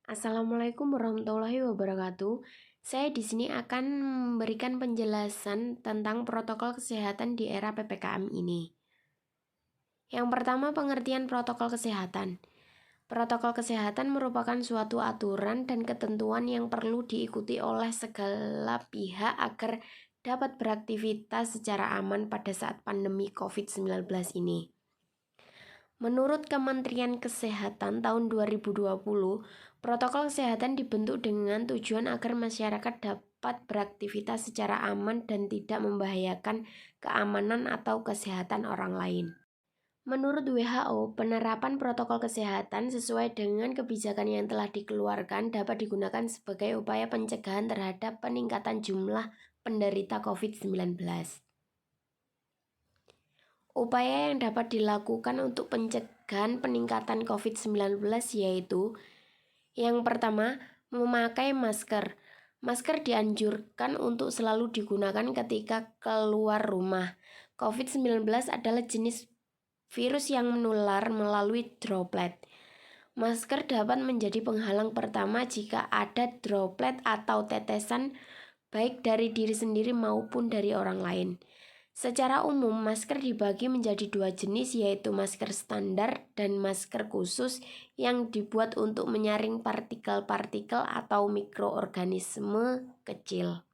Assalamualaikum warahmatullahi wabarakatuh. Saya di sini akan memberikan penjelasan tentang protokol kesehatan di era PPKM ini. Yang pertama, pengertian protokol kesehatan. Protokol kesehatan merupakan suatu aturan dan ketentuan yang perlu diikuti oleh segala pihak agar dapat beraktivitas secara aman pada saat pandemi COVID-19 ini. Menurut Kementerian Kesehatan tahun 2020, protokol kesehatan dibentuk dengan tujuan agar masyarakat dapat beraktivitas secara aman dan tidak membahayakan keamanan atau kesehatan orang lain. Menurut WHO, penerapan protokol kesehatan sesuai dengan kebijakan yang telah dikeluarkan dapat digunakan sebagai upaya pencegahan terhadap peningkatan jumlah penderita COVID-19. Upaya yang dapat dilakukan untuk pencegahan peningkatan COVID-19 yaitu yang pertama, memakai masker. Masker dianjurkan untuk selalu digunakan ketika keluar rumah. COVID-19 adalah jenis virus yang menular melalui droplet. Masker dapat menjadi penghalang pertama jika ada droplet atau tetesan baik dari diri sendiri maupun dari orang lain. Secara umum, masker dibagi menjadi dua jenis, yaitu masker standar dan masker khusus yang dibuat untuk menyaring partikel-partikel atau mikroorganisme kecil.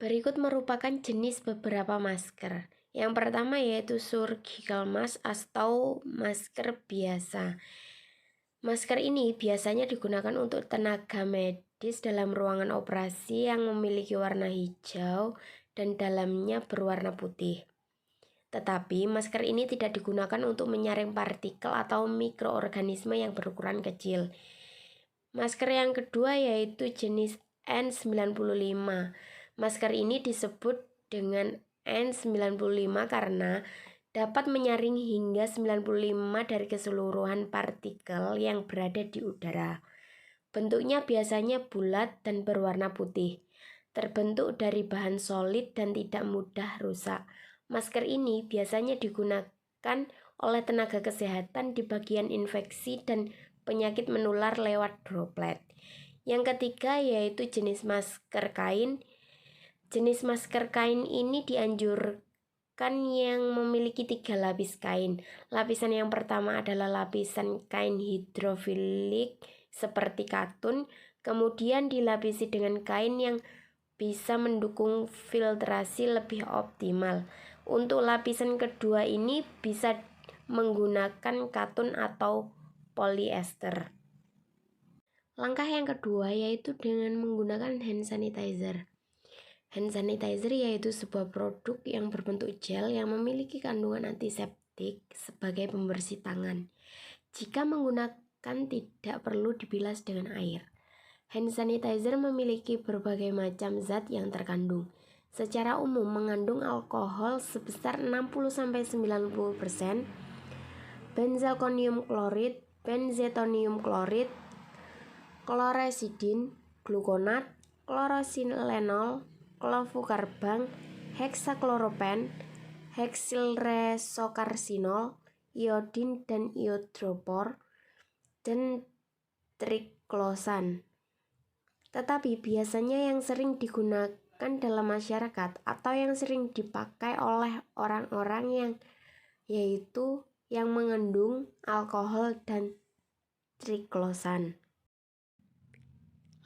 Berikut merupakan jenis beberapa masker. Yang pertama yaitu surgical mask atau masker biasa. Masker ini biasanya digunakan untuk tenaga medis dalam ruangan operasi yang memiliki warna hijau dan dalamnya berwarna putih. Tetapi masker ini tidak digunakan untuk menyaring partikel atau mikroorganisme yang berukuran kecil. Masker yang kedua yaitu jenis N95. Masker ini disebut dengan N95 karena dapat menyaring hingga 95 dari keseluruhan partikel yang berada di udara. Bentuknya biasanya bulat dan berwarna putih, terbentuk dari bahan solid dan tidak mudah rusak. Masker ini biasanya digunakan oleh tenaga kesehatan di bagian infeksi dan penyakit menular lewat droplet. Yang ketiga yaitu jenis masker kain. Jenis masker kain ini dianjurkan yang memiliki 3 lapis kain. Lapisan yang pertama adalah lapisan kain hidrofilik seperti katun, kemudian dilapisi dengan kain yang bisa mendukung filtrasi lebih optimal. Untuk lapisan kedua ini bisa menggunakan katun atau polyester. Langkah yang kedua yaitu dengan menggunakan hand sanitizer. Hand sanitizer yaitu sebuah produk yang berbentuk gel yang memiliki kandungan antiseptik sebagai pembersih tangan. Jika menggunakan tidak perlu dibilas dengan air. Hand sanitizer memiliki berbagai macam zat yang terkandung. Secara umum mengandung alkohol sebesar 60-90%, benzalkonium klorid, benzetonium klorid, kloresidin, glukonat, klorosilenol, klofukarbang, heksakloropen, heksilresokarsinol, iodin dan iodropor, dan triklosan. Tetapi biasanya yang sering digunakan dalam masyarakat atau yang sering dipakai oleh orang-orang yang yaitu yang mengandung alkohol dan triklosan.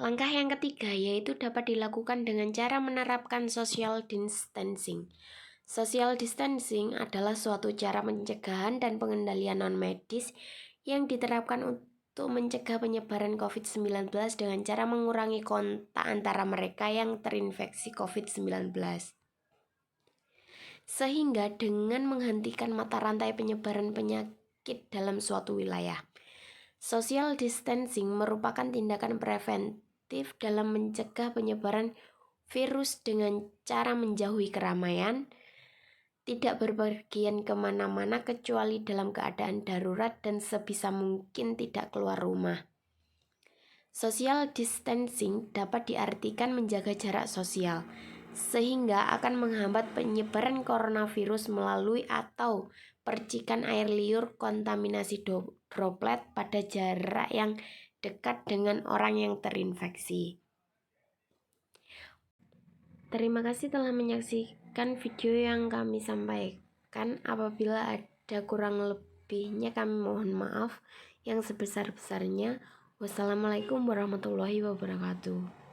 Langkah yang ketiga yaitu dapat dilakukan dengan cara menerapkan social distancing. Social distancing adalah suatu cara pencegahan dan pengendalian non-medis yang diterapkan untuk mencegah penyebaran COVID-19 dengan cara mengurangi kontak antara mereka yang terinfeksi COVID-19. Sehingga dengan menghentikan mata rantai penyebaran penyakit dalam suatu wilayah. Social distancing merupakan tindakan preventif dalam mencegah penyebaran virus dengan cara menjauhi keramaian, tidak berpergian kemana-mana kecuali dalam keadaan darurat dan sebisa mungkin tidak keluar rumah. Social distancing dapat diartikan menjaga jarak sosial, sehingga akan menghambat penyebaran coronavirus melalui atau percikan air liur kontaminasi droplet pada jarak yang dekat dengan orang yang terinfeksi. Terima kasih telah menyaksikan video yang kami sampaikan. Apabila ada kurang lebihnya kami mohon maaf yang sebesar-besarnya. Wassalamualaikum warahmatullahi wabarakatuh.